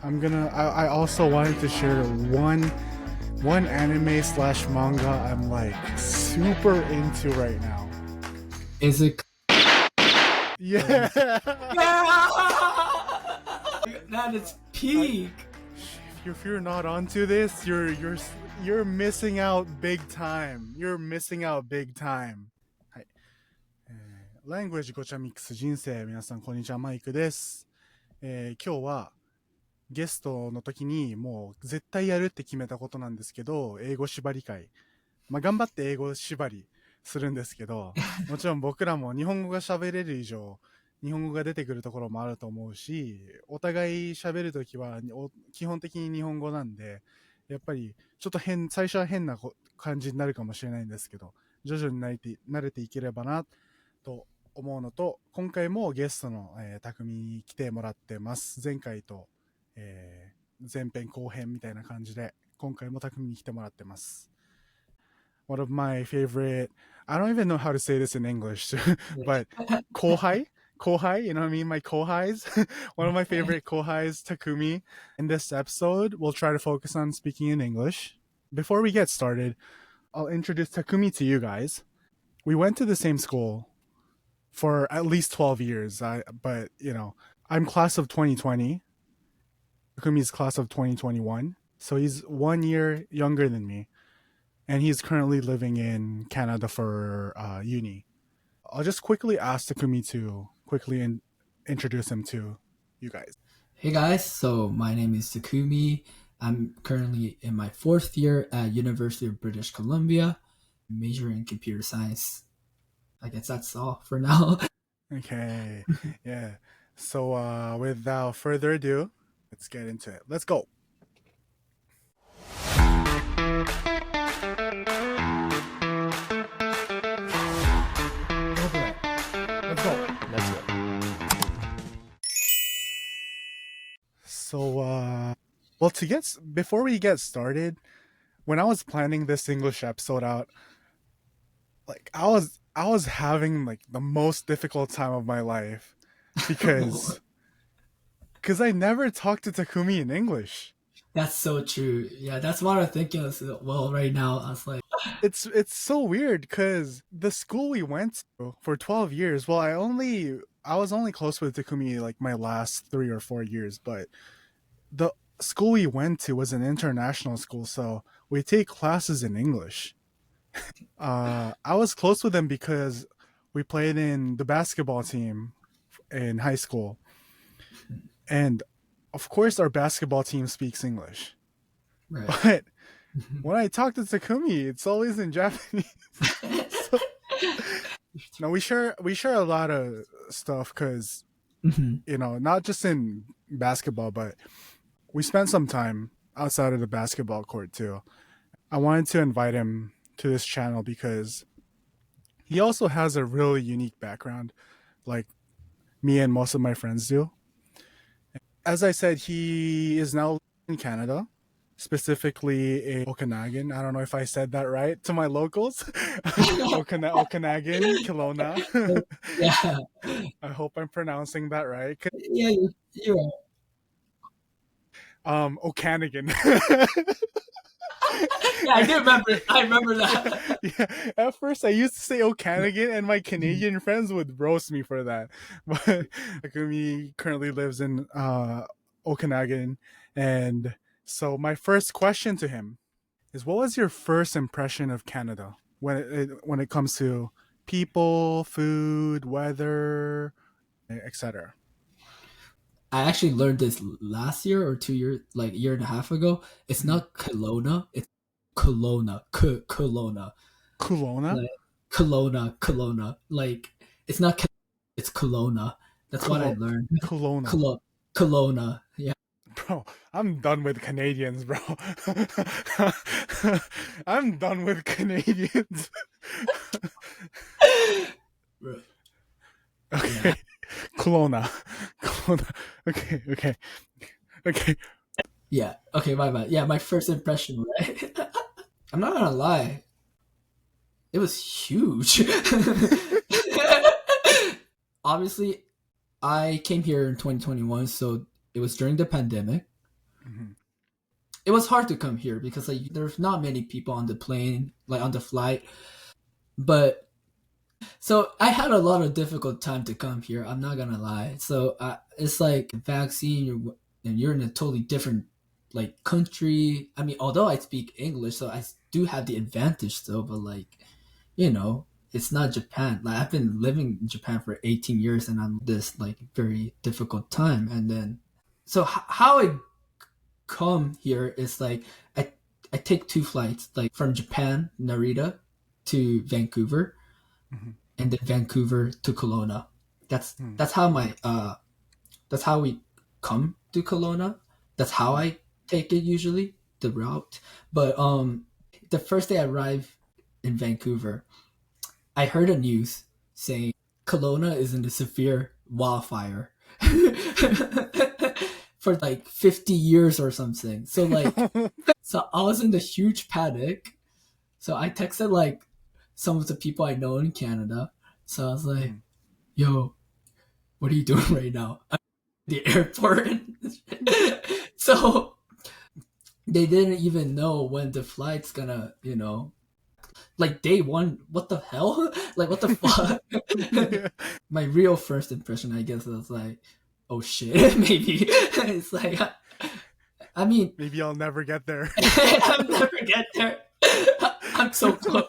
I also wanted to share one anime slash manga I'm like super into right now. Is it? Yeah. That is peak. If you're not onto this, you're missing out big time. You're missing out big time. はい。ラングエージごちゃミックス人生、皆さんこんにちは、マイクです。今日はゲストの時にもう絶対やるって決めたことなんですけど、英語縛り会。頑張って英語縛りするんですけど、もちろん僕らも日本語が喋れる以上、日本語が出てくるところもあると思うし、お互い喋るときは基本的に日本語なんで、やっぱりちょっと最初は変な感じになるかもしれないんですけど、徐々に慣れていければなと思うのと、今回もゲストの、Takumiに来てもらってます。前回と、前編後編みたいな感じで、今回もTakumiに来てもらってます。One of my favorite, I don't even know how to say this in English, but 後輩, you know what I mean? My kohais. One of my favorite kohais, Takumi. In this episode, we'll try to focus on speaking in English. Before we get started, I'll introduce Takumi to you guys. We went to the same school for at least 12 years, but, you know, I'm class of 2020. Takumi's class of 2021. So he's 1 year younger than me. And he's currently living in Canada for uni. I'll just quickly ask Takumi to quickly introduce him to you guys. Hey guys, so my name is Takumi. I'm currently in my 4th year at University of British Columbia, majoring in computer science. I guess that's all for now. Okay, yeah. So without further ado, let's get into it. Let's go. So, before we get started, when I was planning this English episode out, like I was having like the most difficult time of my life because I never talked to Takumi in English. That's so true. Yeah, that's what I'm thinking as well right now. I was like, it's so weird because the school we went to for 12 years, well, I was only close with Takumi like my last 3 or 4 years, but the school we went to was an international school, so we take classes in English. I was close with them because we played in the basketball team in high school. And of course our basketball team speaks English. right. But when I talk to Takumi, it's always in Japanese. No, we share a lot of stuff because, you know, not just in basketball, but we spent some time outside of the basketball court too. I wanted to invite him to this channel because he also has a really unique background, like me and most of my friends do. As I said, he is now in Canada, specifically in Okanagan. I don't know if I said that right to my locals. Okanagan, Kelowna. Yeah. I hope I'm pronouncing that right. Yeah, you're right. Okanagan. Yeah, I remember that. Yeah, at first I used to say Okanagan and my Canadian friends would roast me for that. But Takumi currently lives in Okanagan, and so my first question to him is, what was your first impression of Canada when it comes to people, food, weather, etc.? I actually learned this last year or 2 years, like a year and a half ago. It's not Kelowna, it's Kelowna. Kelowna. Kelowna? Like, Kelowna. Like, it's not it's Kelowna. That's what I learned. Kelowna. Kelowna. Yeah. Bro, I'm done with Canadians, bro. I'm done with Canadians. Okay. Yeah. Kelowna. Okay. Yeah. Okay, my bad. Yeah, my first impression, right? I'm not gonna lie. It was huge. Obviously, I came here in 2021, so it was during the pandemic. Mhm. It was hard to come here because like there's not many people on the plane, like on the flight. But so I had a lot of difficult time to come here. I'm not gonna lie. So it's like vaccine, and you're in a totally different like country. I mean, although I speak English, so I do have the advantage still. But like, you know, it's not Japan. Like I've been living in Japan for 18 years, and I'm this like very difficult time. And then, so how I come here is like I take two flights, like from Japan, Narita, to Vancouver, Mhm. and then Vancouver to Kelowna. That's Mm. that's how my that's how we come to Kelowna. That's how I take it usually, the route. But the first day I arrived in Vancouver, I heard a news saying Kelowna is in a severe wildfire for like 50 years or something. So like so I was in the huge panic. So I texted like some of the people I know in Canada. So I was like, Mm. yo, what are you doing right now? I'm at the airport. So they didn't even know when the flight's gonna, you know, like day one, what the hell? Like, what the fuck? Yeah. My real first impression, I guess, was like, oh shit, maybe. It's like, I mean, Maybe I'll never get there. I'll never get there. I'm so close.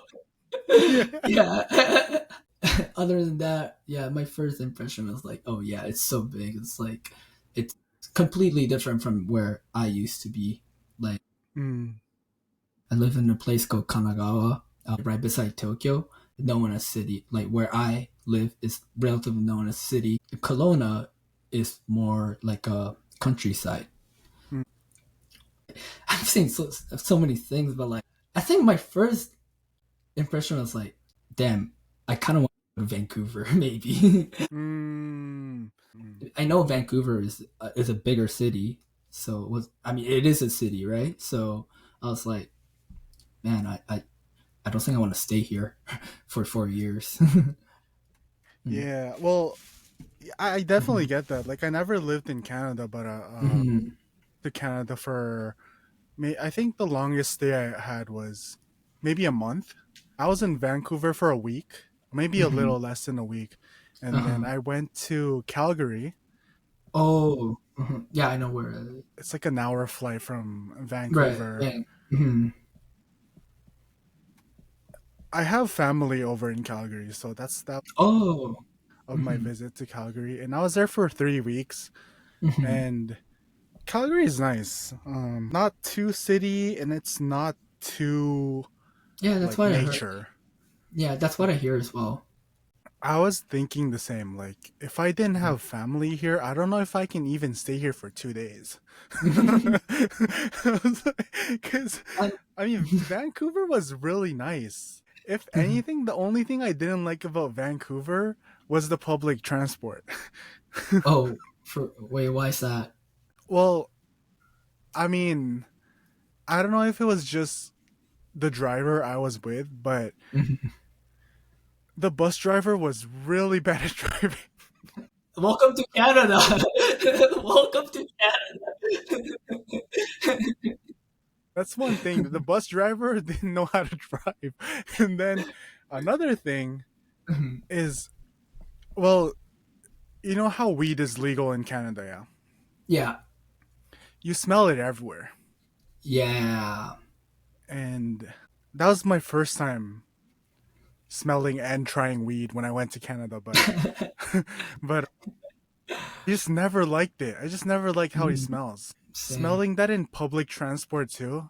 Yeah. Yeah. Other than that, yeah, my first impression was like, oh yeah, it's so big. It's like, it's completely different from where I used to be. Like, Mm. I live in a place called Kanagawa, right beside Tokyo, known as city. Like where I live is relatively known as city. Kelowna is more like a countryside. Mm. I've seen so many things, but like I think my first impression was like, damn, I kind of want to go to Vancouver, maybe. Mm. Mm. I know Vancouver is a bigger city, so I mean it is a city, right? So I was like, man, I don't think I want to stay here for 4 years. Yeah. Well, I definitely get that. Like, I never lived in Canada, but Mhm. to Canada for I think the longest stay I had was maybe a month. I was in Vancouver for a week, maybe a Mhm. little less than a week, and then Uh-huh. I went to Calgary. Oh, yeah, I know where. It's like an hour flight from Right. Vancouver. Yeah. Mhm. I have family over in Calgary, so that's that Oh. of my Mhm. visit to Calgary, and I was there for 3 weeks. Mhm. And Calgary is nice. Not too city, and it's not too Yeah, that's like what I heard. nature. Yeah, that's what I hear as well. I was thinking the same. Like, if I didn't have family here, I don't know if I can even stay here for 2 days. Because, And- I mean, Vancouver was really nice. If anything, the only thing I didn't like about Vancouver was the public transport. oh, wait, why is that? Well, I mean, I don't know if it was just the driver I was with, but the bus driver was really bad at driving. Welcome to Canada. Welcome to Canada. That's one thing. The bus driver didn't know how to drive. And then another thing is, well, you know how weed is legal in Canada, yeah? Yeah. You smell it everywhere. Yeah. And that was my first time smelling and trying weed when I went to Canada, but I just never liked it. I just never liked how he smells. Same. Smelling that in public transport too.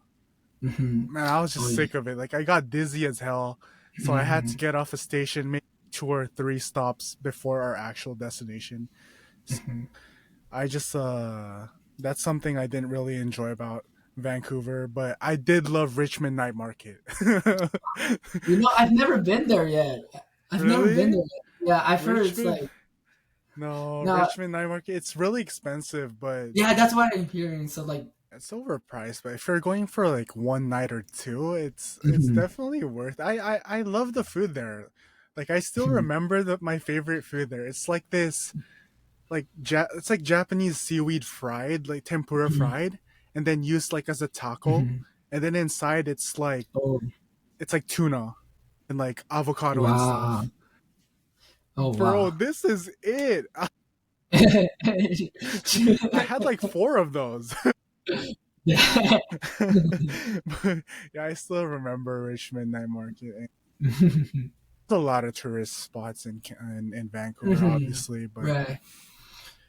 Man, I was Oh, just sick of it. Like, I got dizzy as hell, so I had to get off a station maybe 2 or 3 stops before our actual destination. So I just that's something I didn't really enjoy about Vancouver, but I did love Richmond Night Market. You know, I've never been there yet. I've never been Really? there yet. Yeah, I've heard it's Richmond? like No, no. Richmond Night Market. It's really expensive, but Yeah, that's what I'm hearing. So like, it's overpriced. But if you're going for like one night or two, it's mhm, definitely worth. I love the food there. Like, I still mhm, remember my favorite food there. It's like this, like it's like Japanese seaweed fried, like tempura mhm, fried, and then used like as a taco, and then inside it's like tuna and like avocado and Wow. stuff. Oh Bro, wow. this is it. I had like 4 of those. Yeah. But, yeah, I still remember Richmond Night Market. There's a lot of tourist spots in Vancouver, obviously, but Right.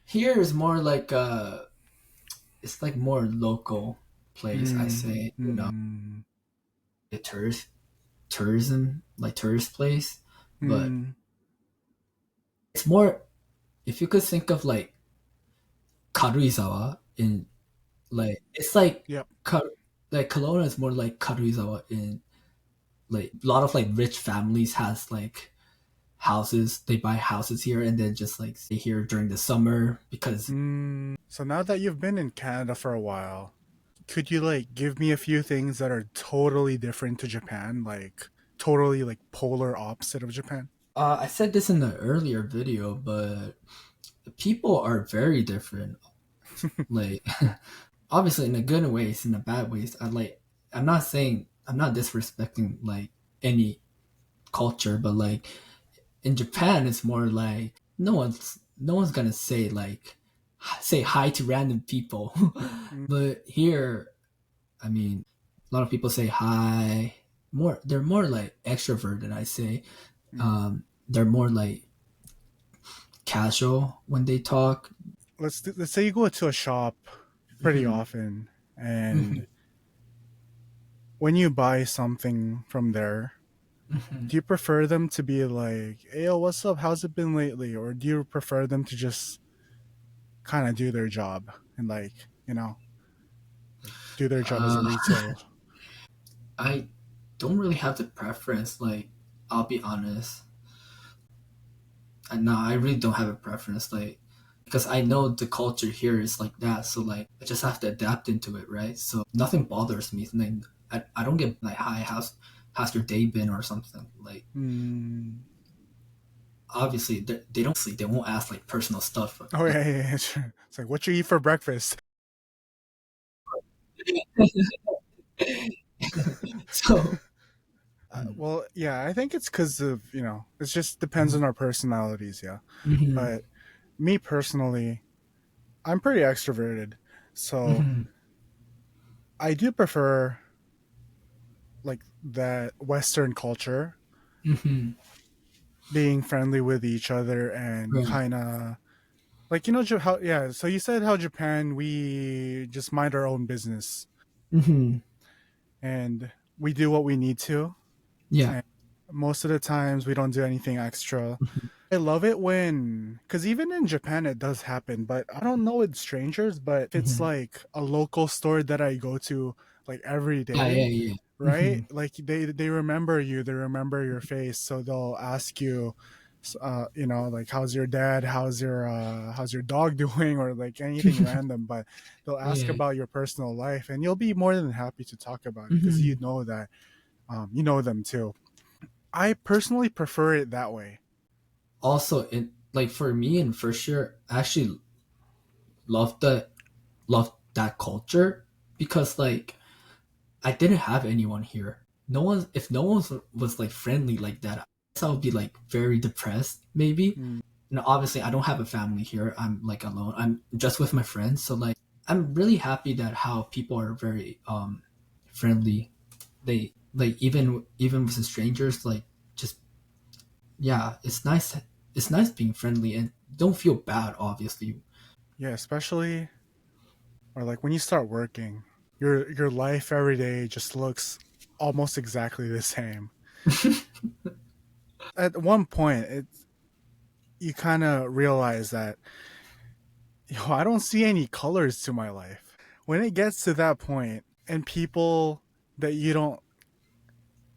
Here is more like it's like more local place, I say, you know, a tourism, like tourist place, but it's more, if you could think of like Karuizawa in, like, it's like, yep. Like Kelowna is more like Karuizawa in, like, a lot of like rich families has like houses, they buy houses here and then just like stay here during the summer because So now that you've been in Canada for a while, could you like give me a few things that are totally different to Japan, like totally like polar opposite of Japan? I said this in the earlier video, but people are very different. Like, obviously in the good ways, in the bad ways. I'm not disrespecting like any culture, but like in Japan, it's more like no one's gonna say hi to random people. But here, I mean, a lot of people say hi. They're more like extroverted, I say. They're more like casual when they talk. Let's say you go to a shop pretty often, and when you buy something from there, do you prefer them to be like, "Hey, yo, what's up? How's it been lately?" Or do you prefer them to just kind of do their job and like, you know, do their job as a retail? I don't really have the preference. Like, I'll be honest. No, I really don't have a preference. Like, because I know the culture here is like that, so like I just have to adapt into it, right? So nothing bothers me. Like, I don't get like, "Hi, how's your day been?" or something. Like, obviously they won't ask like personal stuff. Oh yeah. It's like, what you eat for breakfast? So well, yeah, I think it's because of, you know, it just depends on our personalities, yeah. But me personally, I'm pretty extroverted, so I do prefer like that Western culture, being friendly with each other and Right. kind of like, you know, how, yeah. So you said how Japan, we just mind our own business and we do what we need to. Yeah. And most of the times we don't do anything extra. I love it when, because even in Japan it does happen, but I don't know with strangers, but if it's like a local store that I go to like every day, Yeah. right? Like they remember you, they remember your face, so they'll ask you, you know, like, how's your dad, how's your dog doing, or like anything random, but they'll ask Yeah. about your personal life, and you'll be more than happy to talk about it because you know that you know them too. I personally prefer it that way. Also, like for me and for sure, I actually love that culture because like I didn't have anyone here. If no one was like friendly like that, I guess I would be like very depressed maybe. And obviously I don't have a family here. I'm like alone. I'm just with my friends. So like I'm really happy that how people are very friendly. They like even with the strangers, like just, yeah, it's nice. It's nice being friendly and don't feel bad, obviously. Yeah, especially, or like when you start working, your life every day just looks almost exactly the same. At one point, you kind of realize that, yo, I don't see any colors to my life. When it gets to that point, and people that you don't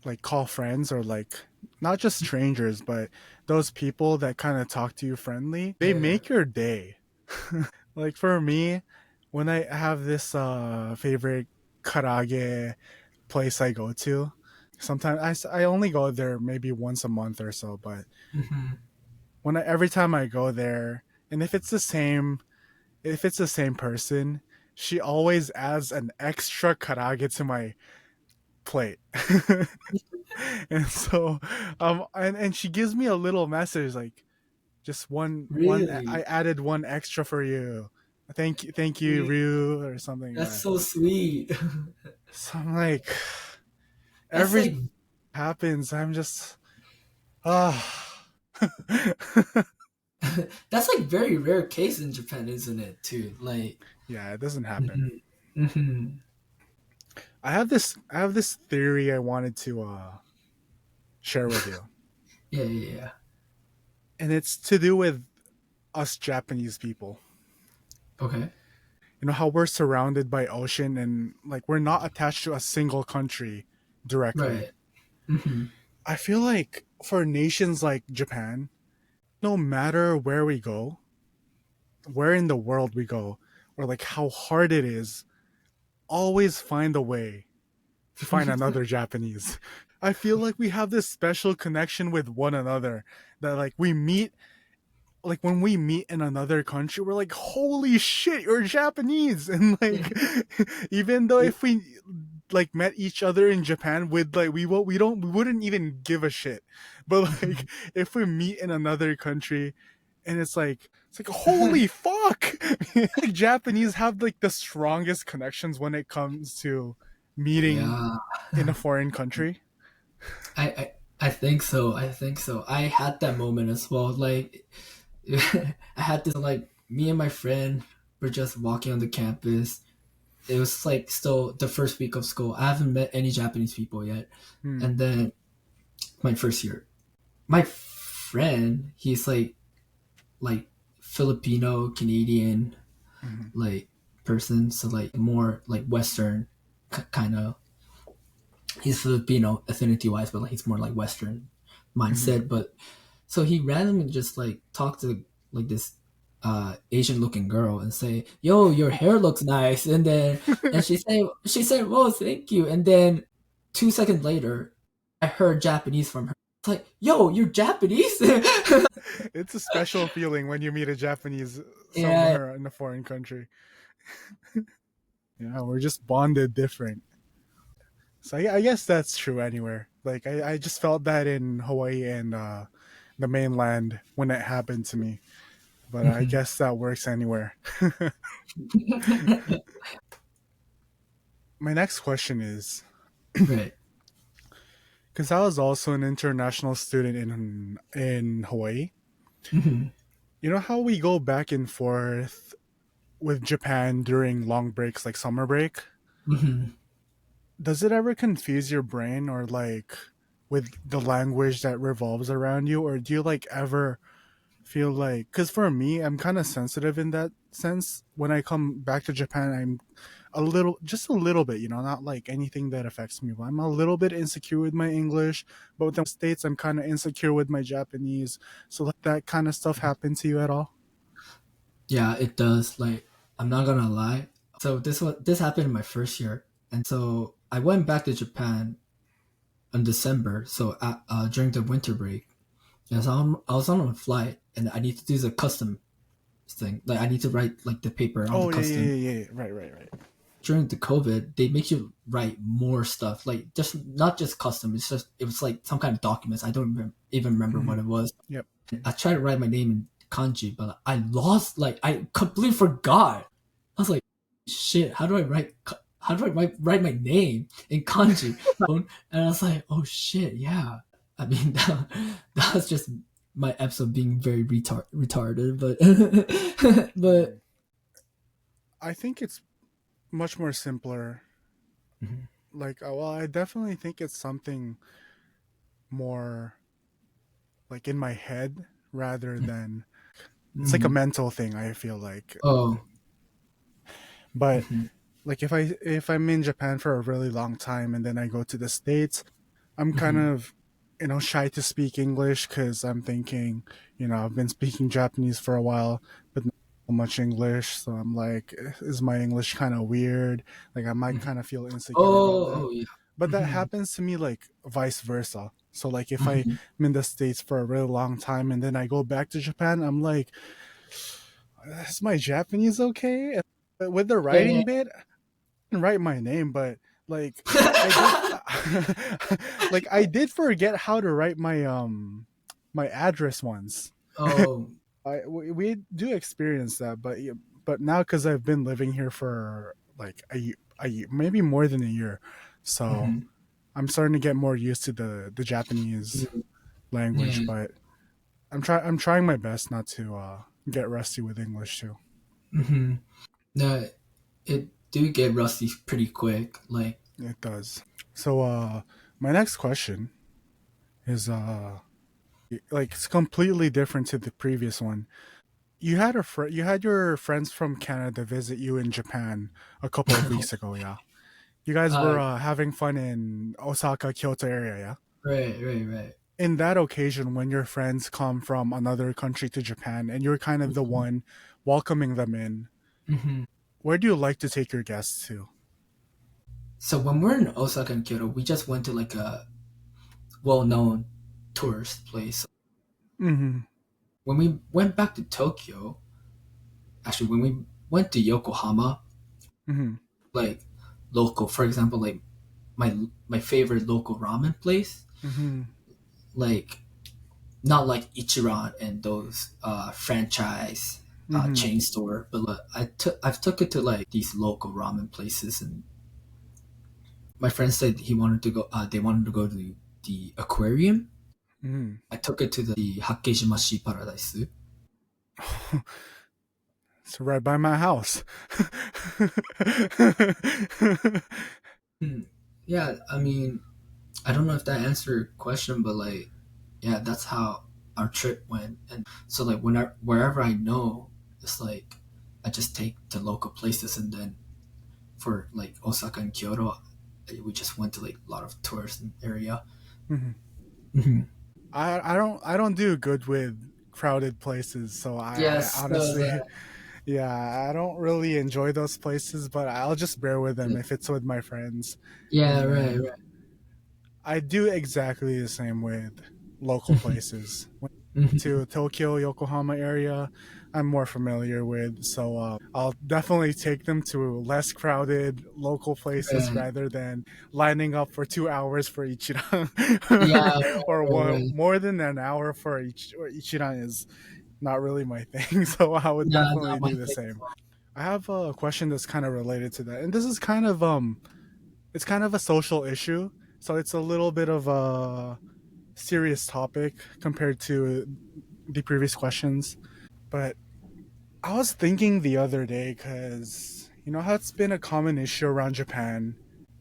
like call friends, or like not just strangers, but those people that kind of talk to you friendly, they make your day. Like for me, when I have this favorite karage place I go to, sometimes I only go there maybe once a month or so, but every time I go there, and if it's the same person, she always adds an extra karage to my plate. And so and she gives me a little message like just one I Really? added one extra for you. Thank you, Sweet. Ryu, or something like That's that. so sweet. So I'm like, That's every like happens, I'm just ah. that's like very rare case in Japan, isn't it? Too like. Yeah, it doesn't happen. Mhm. Mhm. I have this theory I wanted to share with you. Yeah, yeah, yeah. And it's to do with us Japanese people. Okay. You know how we're surrounded by ocean and like we're not attached to a single country directly. Right. Hmm. I feel like for nations like Japan, no matter where we go, where in the world we go, or like how hard it is, always find a way to find another Japanese. I feel like we have this special connection with one another that like we meet like when we meet in another country, we're like, holy shit, you're Japanese. And like even though if we like met each other in Japan with like we wouldn't even give a shit. But like if we meet in another country and it's like holy fuck. Like Japanese have like the strongest connections when it comes to meeting Yeah. in a foreign country. I, I I think so. I think so. I had that moment as well. Like I had this like me and my friend were just walking on the campus. It was like still the first week of school. I haven't met any Japanese people yet. Hmm. And then my first year. My friend, he's like Filipino Canadian Mhm. like person, so like more like Western kind of. He's Filipino affinity wise, but like he's more like Western Mhm. mindset. But so he randomly just like talked to like this Asian looking girl and say, "Yo, your hair looks nice," and she said, "Whoa, thank you." And then 2 seconds later, I heard Japanese from her. It's like, "Yo, you're Japanese." It's a special feeling when you meet a Japanese Yeah. somewhere in a foreign country. Yeah, we're just bonded different. So I guess that's true anywhere. Like I just felt that in Hawaii and the mainland when it happened to me. But I Mhm. guess that works anywhere. My next question is Right. because I was also an international student in Hawaii. Mhm. You know how we go back and forth with Japan during long breaks like summer break? Mhm. Does it ever confuse your brain or like with the language that revolves around you, or do you like ever feel like, because for me I'm kind of sensitive in that sense. When I come back to Japan, I'm just a little bit, not like anything that affects me, but I'm a little bit insecure with my English. But with the States, I'm kind of insecure with my Japanese. So like that kind of stuff happen to you at all? Yeah, it does. Like, I'm not gonna lie. So this happened in my first year, and so I went back to Japan in December. So during the winter break, yeah, so I was on a flight, and I need to do the custom thing. Like, I need to write like the paper on the Oh yeah, custom. yeah, yeah, yeah. Right. During the COVID, they make you write more stuff. Like, just not just custom. It was like some kind of documents. I don't even remember what Hmm. it was. Yep. I tried to write my name in kanji, but I lost. Like, I completely forgot. I was like, shit, how do I write my name in kanji? And I was like, oh shit, yeah. I mean, that was just my episode being very retarded, but but I think it's much more simpler. Mhm. Like, well, I definitely think it's something more like in my head rather than it's like a Mhm. mental thing, I feel like. Oh, But mhm, like if I'm in Japan for a really long time and then I go to the States, I'm kind mhm. of shy to speak English because I'm thinking, I've been speaking Japanese for a while, but not so much English. So I'm like, is my English kind of weird? Like I might Mhm. kind of feel insecure about Oh, that. oh yeah. But that Mhm, happens to me like vice versa. So like if I'm mhm. in the States for a really long time and then I go back to Japan, I'm like, is my Japanese okay? But with the Yeah. writing bit, I didn't write my name, but like like I did forget how to write my address once. Oh. We do experience that, but now because I've been living here for like maybe more than a year, so Mhm. I'm starting to get more used to the Japanese Yeah. language. But I'm trying my best not to get rusty with English too. Hmm. No, it do get rusty pretty quick. Like, It does. So my next question is like it's completely different to the previous one. You had your friends from Canada visit you in Japan a couple of weeks ago, yeah. You guys were uh, having fun in Osaka, Kyoto area, yeah. right. In that occasion, when your friends come from another country to Japan and you're kind of the one welcoming them in, Hmm. where do you like to take your guests to? So when we're in Osaka and Kyoto, we just went to like a well-known tourist place. Mm-hmm. When we went back to Tokyo, actually, when we went to Yokohama, Mm-hmm. like local, for example, like my favorite local ramen place, Mm-hmm. like not like Ichiran and those franchise Mm-hmm. chain store, but like, I've took it to like these local ramen places, and my friend said he wanted to go. They wanted to go to the aquarium. Mm-hmm. I took it to the Hakkejima Paradise. It's right by my house. Hmm. Yeah, I mean, I don't know if that answered your question, but like, yeah, that's how our trip went. And so like wherever I know, it's like I just take the local places, and then for like Osaka and Kyoto, we just went to like a lot of tourist area. Mhm. Hmm. I don't do good with crowded places, so I Yes, honestly yeah, I don't really enjoy those places, but I'll just bear with them if it's with my friends. yeah, And right, then right. I do exactly the same with local places. When Mhm. to Tokyo, Yokohama area, I'm more familiar with, so I'll definitely take them to less crowded local places Right. rather than lining up for 2 hours for Ichiran, Yeah, or right, one right. more than an hour for Ichiran is not really my thing. So I would Yeah, not definitely my do the thing. same. I have a question that's kind of related to that, and this is it's kind of a social issue, so it's a little bit of a serious topic compared to the previous questions. But I was thinking the other day, because you know how it's been a common issue around Japan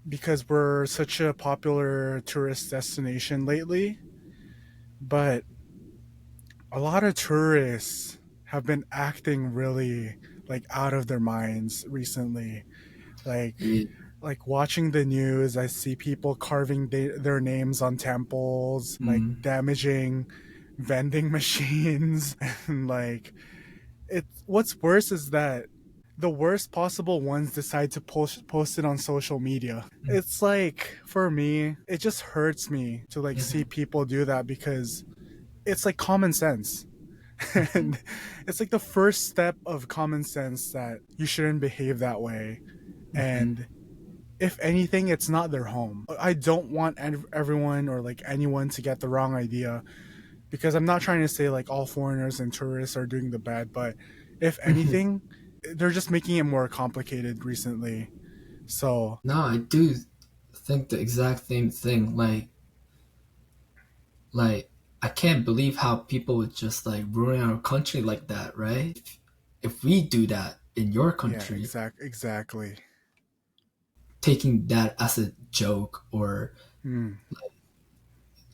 because we're such a popular tourist destination lately, but a lot of tourists have been acting really like out of their minds recently. Like Yeah. like watching the news, I see people carving their names on temples, like Mm. damaging vending machines, and like what's worse is that the worst possible ones decide to post it on social media. It's like, for me, it just hurts me to like see Mhm. people do that, because it's like common sense. Mhm. And it's like the first step of common sense that you shouldn't behave that way. Mhm. And if anything, it's not their home. I don't want everyone or like anyone to get the wrong idea, because I'm not trying to say like all foreigners and tourists are doing the bad, but if Mhm. anything, they're just making it more complicated recently. So No, I do think the exact same thing. Like I can't believe how people would just like ruin our country like that, right? If we do that in your yeah, country, exactly. taking that as a joke, or Hmm.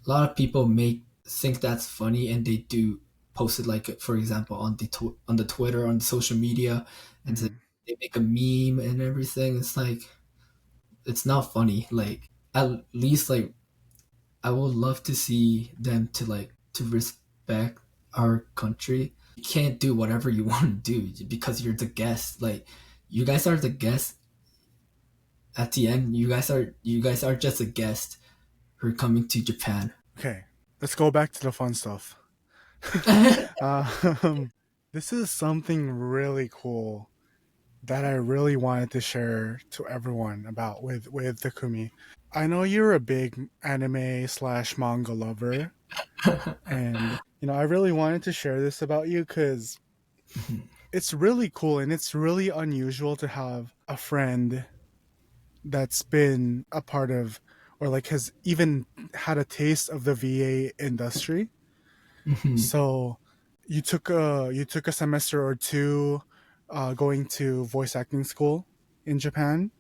a lot of people make think that's funny, and they do post it, like for example on on the Twitter, on social media, and Hmm. they make a meme and everything. It's like it's not funny. Like at least like I would love to see them to like to respect our country. You can't do whatever you want to do because you're the guest. Like you guys are the guest. At the end, you guys are just a guest who are coming to Japan. Okay, let's go back to the fun stuff. um, this is something really cool. that I really wanted to share to everyone about with Takumi. I know you're a big anime slash manga lover, and I really wanted to share this about you because it's really cool and it's really unusual to have a friend that's been a part of or like has even had a taste of the VA industry. So you took a semester or two going to voice acting school in Japan.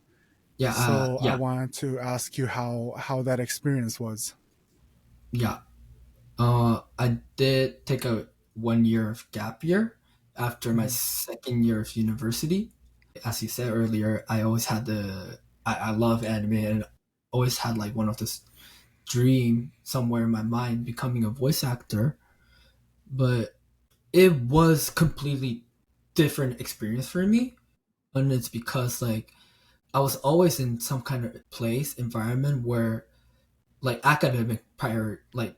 Yeah, So I yeah, wanted to ask you how that experience was. yeah. I did take a 1 year of gap year after my Mhm. second year of university. As you said earlier, I always had I love anime and always had like one of this dream somewhere in my mind becoming a voice actor. But it was completely different experience for me. And it's because like I was always in some kind of place, environment where like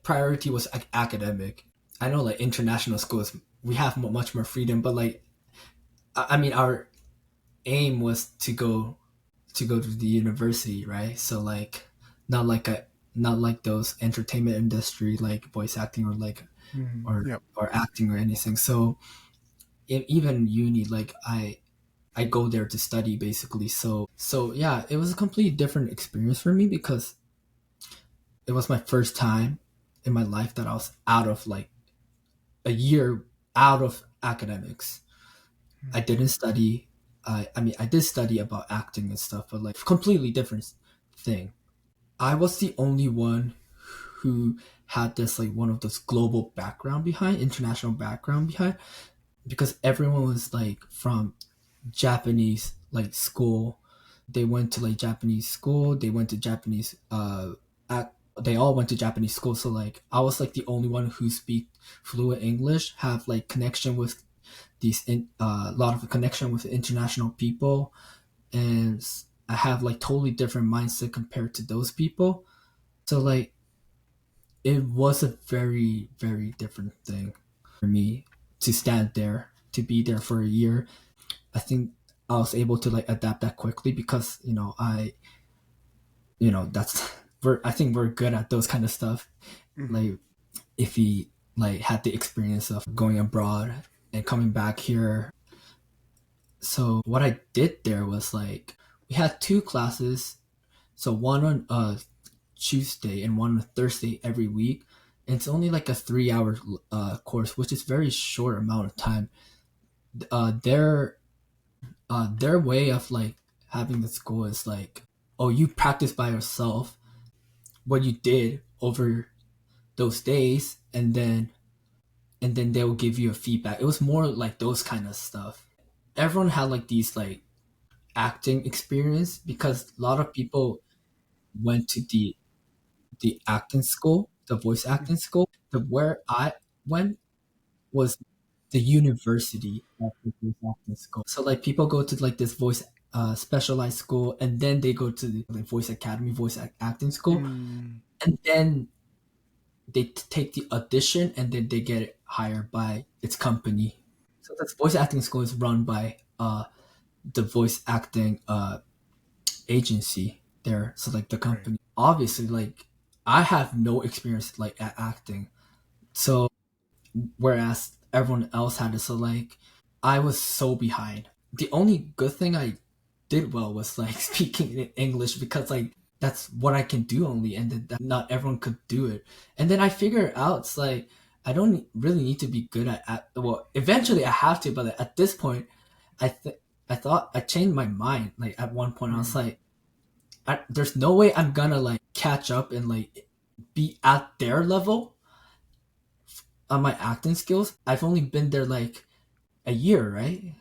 priority was like academic. I know like international schools we have much more freedom, but like I mean our aim was to go to the university, right? So like not like a not like those entertainment industry like voice acting or like Yep. or acting or anything. So even uni, like I go there to study basically. So yeah, it was a completely different experience for me because it was my first time in my life that I was out of like a year out of academics. I didn't study. I mean, I did study about acting and stuff, but like completely different thing. I was the only one who had this like one of those global background behind, international background behind, because everyone was like from Japanese like school. They went to like Japanese school. They went to Japanese they all went to Japanese school. So like I was like the only one who speak fluent English, have like connection with these a lot of connection with international people, and I have like totally different mindset compared to those people. So like it was a very different thing for me to stand there to be there for a year. I think I was able to like adapt that quickly because that's I think we're good at those kind of stuff. Mhm. Like if we like had the experience of going abroad and coming back here. So what I did there was like we had two classes, so one on Tuesday and one on Thursday every week. And it's only like a 3 hour course, which is very short amount of time. Uh, their their way of like having the school is like, oh, you practice by yourself what you did over those days, and then they'll give you a feedback. It was more like those kind of stuff. Everyone had like these like acting experience because a lot of people went to the acting school, the voice acting school. The where I went was the university of the voice acting school. So like people go to like this voice specialized school, and then they go to the like, voice academy, acting school, Mm. and then they take the audition, and then they get hired by its company. So this voice acting school is run by the voice acting agency there. So like the Right. company, obviously, like I have no experience like at acting. So whereas everyone else had it, so like I was so behind. The only good thing I did well was like speaking in English because like that's what I can do only, and that not everyone could do it. And then I figured out it's like I don't really need to be good well, eventually I have to, but at this point, I th- I thought I changed my mind. Like at one point, I was Mm. like, there's no way I'm gonna like catch up and like be at their level on my acting skills. I've only been there like a year, right?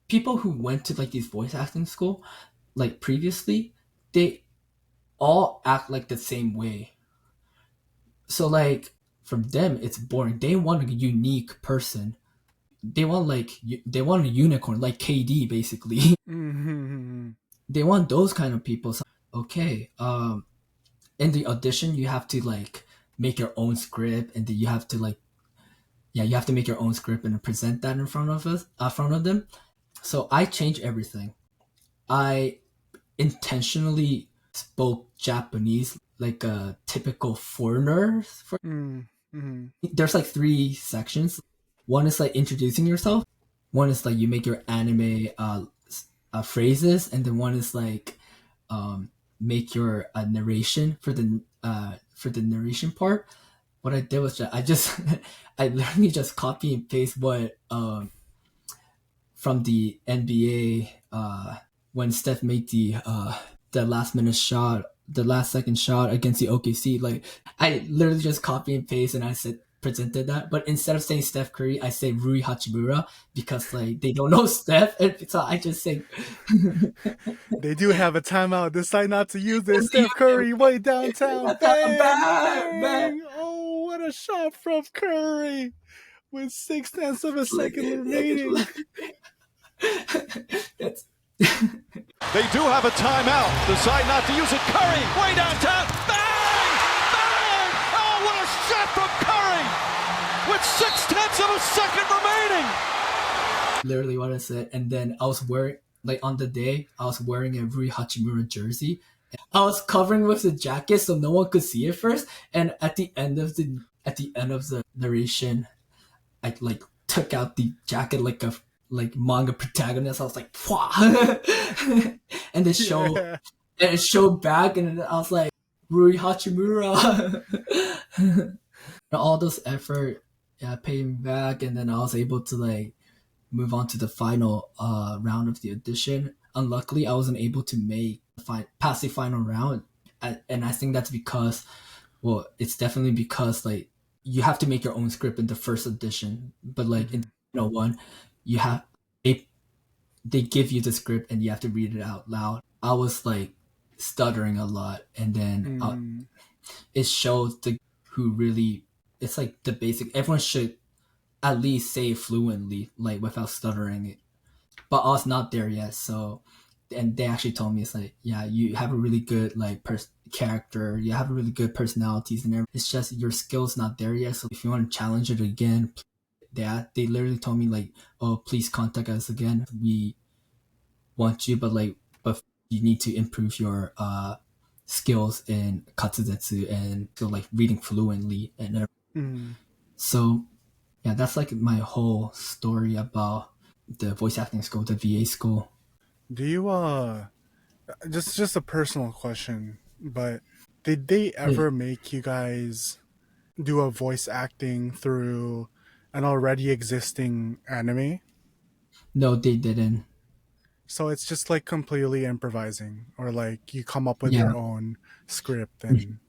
People who went to like these voice acting school like previously, they all act like the same way. So like from them, it's boring. They want a unique person. They want a unicorn like KD basically. Mhm. They want those kind of people. So, okay, in the audition, you have to like make your own script, and then you have to like yeah, you have to make your own script and present that in front of them. So I changed everything. I intentionally spoke Japanese like a typical foreigner. There's like 3 sections. One is like introducing yourself. One is like you make your anime phrases, and then one is like make your narration for the narration part. What I did was that I literally just copy and paste what from the NBA when Steph made the last minute shot, the last second shot against the OKC. Like I literally just copy and paste, and I presented that. But instead of saying Steph Curry, I say Rui Hachimura because like they don't know Steph, and so I just say they do have a timeout. Decide not to use this. Steph Curry way downtown. Bang, bang. Oh, what a shot from Curry with 0.6 of a second remaining. They do have a timeout. Decide not to use it. Curry way downtown. Bang! Bang! Oh, what a shot from Curry with 0.6 of a second remaining. Literally what I said. And then I was wearing, like on the day, I was wearing a Rui Hachimura jersey. I was covering with the jacket so no one could see it first. And at the end of the narration, I like took out the jacket like a manga protagonist. I was like, and it showed back, and I was like, Rui Hachimura. All those effort, paid me back, and then I was able to like move on to the final round of the audition. Unluckily, I wasn't able to pass the final round, and I think that's because, well, it's definitely because like you have to make your own script in the first audition, but like in one, you have they give you the script and you have to read it out loud. I was like stuttering a lot, and then it shows who really. It's like the basic. Everyone should at least say it fluently, like without stuttering it. But I was not there yet, so. And they actually told me, it's like, yeah, you have a really good like character, you have a really good personalities and everything. It's just your skills not there yet. So if you want to challenge it again, they literally told me like, oh, please contact us again. We want you, but you need to improve your skills in katsuzetsu and so like reading fluently and everything. So yeah, that's like my whole story about the voice acting school, the VA school. Do you just a personal question, but did they ever make you guys do a voice acting through an already existing anime? No, they didn't. So it's just like completely improvising, or like you come up with your own script and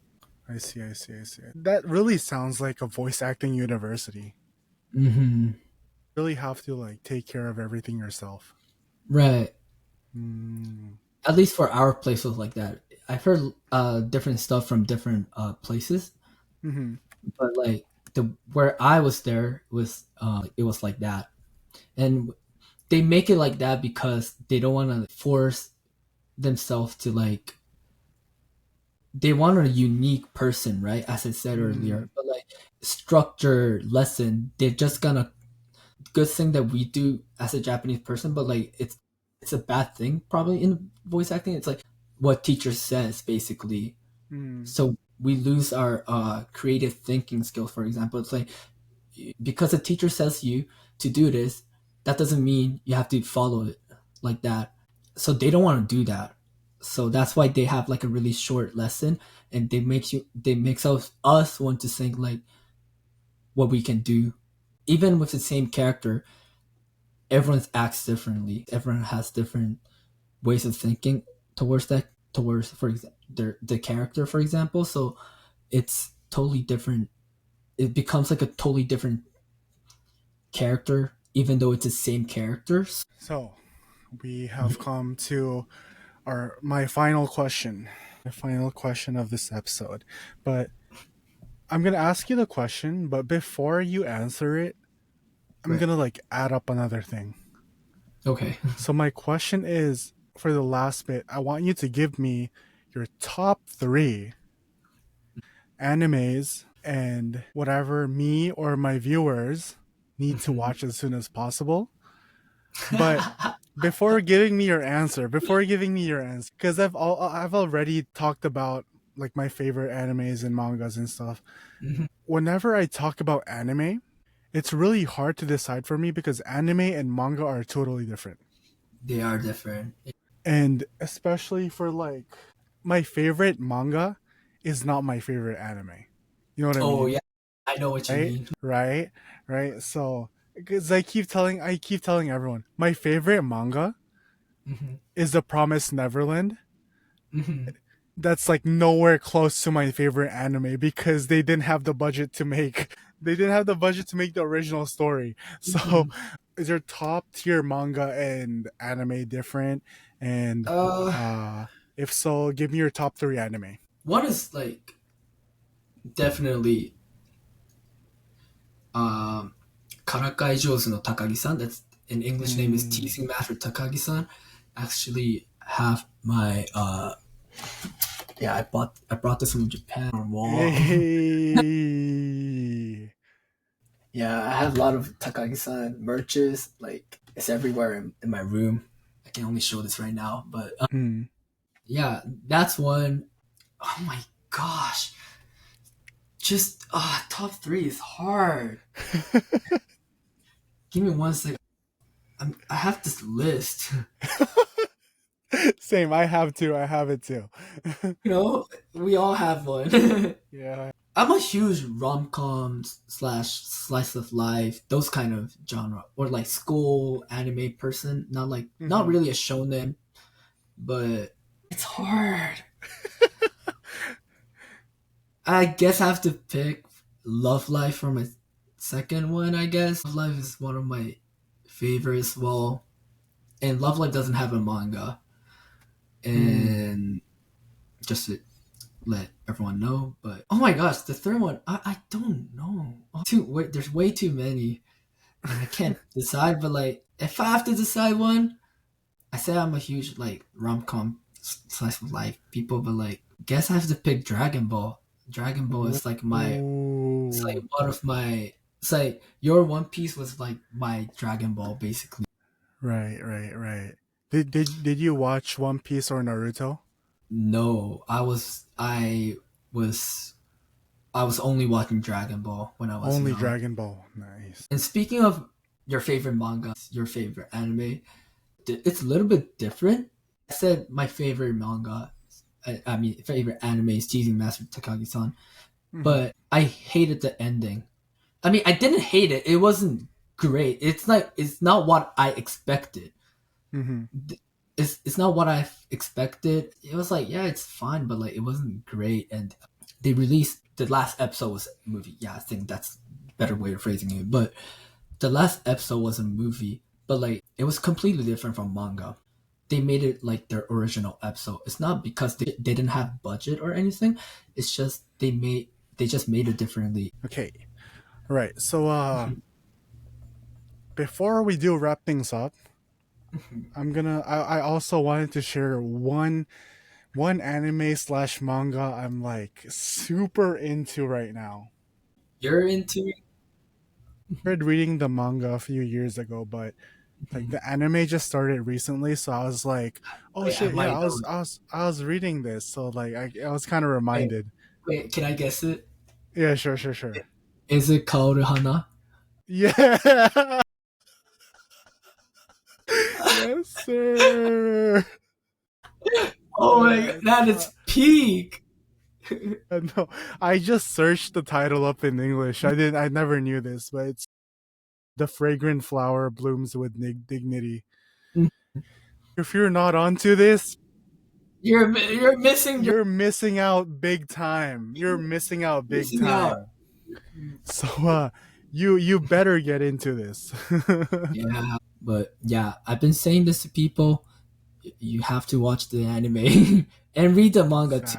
I see. That really sounds like a voice acting university. Mm-hmm. You really have to like take care of everything yourself. Right. At least for our place was like that. I've heard different stuff from different places, but like where I was there was it was like that, and they make it like that because they don't want to force themselves to like. They want a unique person, right? As I said earlier, but like structure lesson, they're just gonna good thing that we do as a Japanese person, but like it's a bad thing probably in voice acting. It's like what teacher says basically. So we lose our creative thinking skills. For example, it's like because a teacher says you to do this, that doesn't mean you have to follow it like that. So they don't want to do that. So that's why they have like a really short lesson, and they makes us want to think like what we can do, even with the same character. Everyone acts differently. Everyone has different ways of thinking towards for example the character, for example. So it's totally different. It becomes like a totally different character, even though it's the same characters. So we have come to my final question, the final question of this episode. But I'm gonna ask you the question, but before you answer it, I'm gonna like add up another thing. Okay. So my question is, for the last bit, I want you to give me your top 3 animes and whatever me or my viewers need to watch as soon as possible. But before giving me your answer, because I've already talked about like my favorite animes and mangas and stuff. Whenever I talk about anime, it's really hard to decide for me because anime and manga are totally different. They are different. And especially for like my favorite manga is not my favorite anime. You know what I mean? Oh yeah, I know what you mean. Right? So, because I keep telling everyone, my favorite manga is The Promised Neverland. That's like nowhere close to my favorite anime because they didn't have the budget to make the original story. So is your top tier manga and anime different? And if so, give me your top 3 anime. One is like definitely Karakai Jozu no Takagi-san. That's in English name is Teasing Master Takagi-san. Actually have my I brought this from Japan on wall. Hey. Yeah, I have a lot of Takagi-san merches. Like it's everywhere in my room. I can only show this right now, but yeah, that's one. Oh my gosh. Just top 3 is hard. Give me 1 second. I have this list. Same, I have it too. You know, we all have one. Yeah. I'm a huge rom-com / slice of life, those kind of genre, or like school anime person. Not really a shonen, but it's hard. I guess I have to pick Love Life for my second one, I guess. Love Life is one of my favorites. Well, and Love Life doesn't have a manga. And just to let everyone know, but oh my gosh, the third one, I don't know. There's way too many. And I can't decide, but like, if I have to decide one, I say I'm a huge like rom-com slice of life people, but like, guess I have to pick Dragon Ball. Dragon Ball is like it's like one of my, it's like your One Piece was like my Dragon Ball basically. Right. Did you watch One Piece or Naruto? No, I was only watching Dragon Ball when I was only young. Dragon Ball. Nice. And speaking of your favorite manga, your favorite anime, it's a little bit different. I said my favorite manga, favorite anime is Teasing Master Takagi-san, but I hated the ending. I mean, I didn't hate it. It wasn't great. It's not what I expected. It's not what I expected. It was like, yeah, it's fine, but like it wasn't great. And they released the last episode was a movie. Yeah, I think that's a better way of phrasing it. But the last episode was a movie, but like it was completely different from manga. They made it like their original episode. It's not because they didn't have budget or anything. It's just they just made it differently. Okay, right. So before we do wrap things up, I also wanted to share one anime / manga I'm like super into right now. You're into it? I started reading the manga a few years ago, but like the anime just started recently, so I was like, oh shit, yeah, I was reading this, so like I was kind of reminded. Wait, can I guess it? Yeah, sure. Is it Kaoru Hana? Yeah. Yes, sir. Oh my god, that is peak. No, I just searched the title up in English. I never knew this, but it's The Fragrant Flower Blooms with Dignity. If you're not onto this, you're missing out big time. So you better get into this. Yeah, but yeah, I've been saying this to people. You have to watch the anime and read the manga too.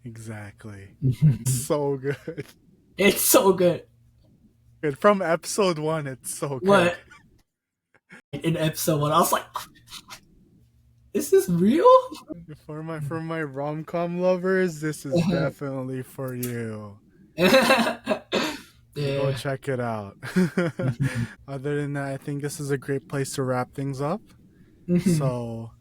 Exactly. So good. It's so good. From episode 1, it's so good. What? In episode 1, I was like, is this real? For my rom-com lovers, this is definitely for you. Go Yeah. check it out. Other than that, I think this is a great place to wrap things up. So,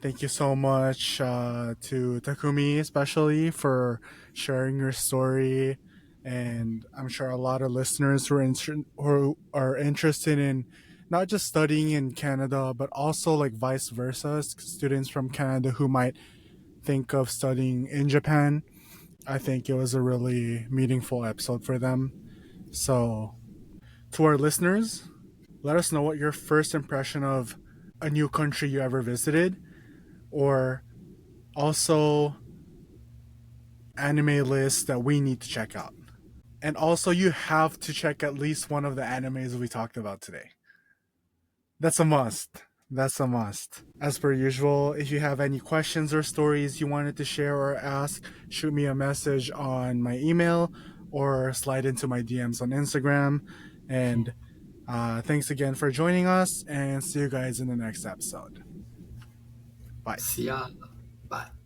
thank you so much to Takumi, especially for sharing your story. And I'm sure a lot of listeners who are interested in not just studying in Canada, but also like vice versa, students from Canada who might think of studying in Japan. I think it was a really meaningful episode for them. So, to our listeners, let us know what your first impression of a new country you ever visited, or also anime lists that we need to check out. And also, you have to check at least one of the animes we talked about today. That's a must. That's a must. As per usual, if you have any questions or stories you wanted to share or ask, shoot me a message on my email or slide into my DMs on Instagram. And thanks again for joining us, and see you guys in the next episode. Bye. See ya. Bye.